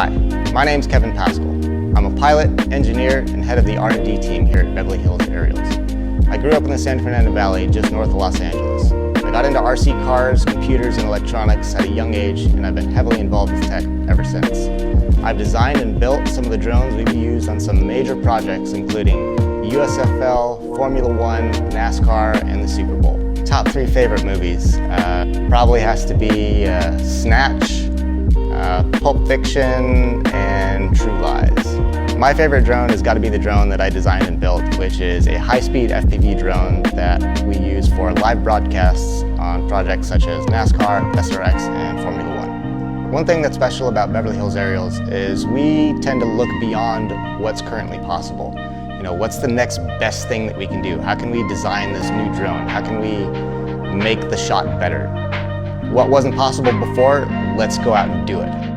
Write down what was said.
Hi, my name's Kevin Pascal. I'm a pilot, engineer, and head of the R&D team here at Beverly Hills Aerials. I grew up in the San Fernando Valley, just north of Los Angeles. I got into RC cars, computers, and electronics at a young age, and I've been heavily involved with tech ever since. I've designed and built some of the drones we've used on some major projects, including USFL, Formula One, Nascar, and the Super Bowl. Top 3 favorite movies probably has to be Snatch, Pulp Fiction, and True Lies. My favorite drone has got to be the drone that I designed and built, which is a high-speed FPV drone that we use for live broadcasts on projects such as NASCAR, SRX, and Formula One. One thing that's special about Beverly Hills Aerials is we tend to look beyond what's currently possible. You know, what's the next best thing that we can do? How can we design this new drone? How can we make the shot better? What wasn't possible before, let's go out and do it.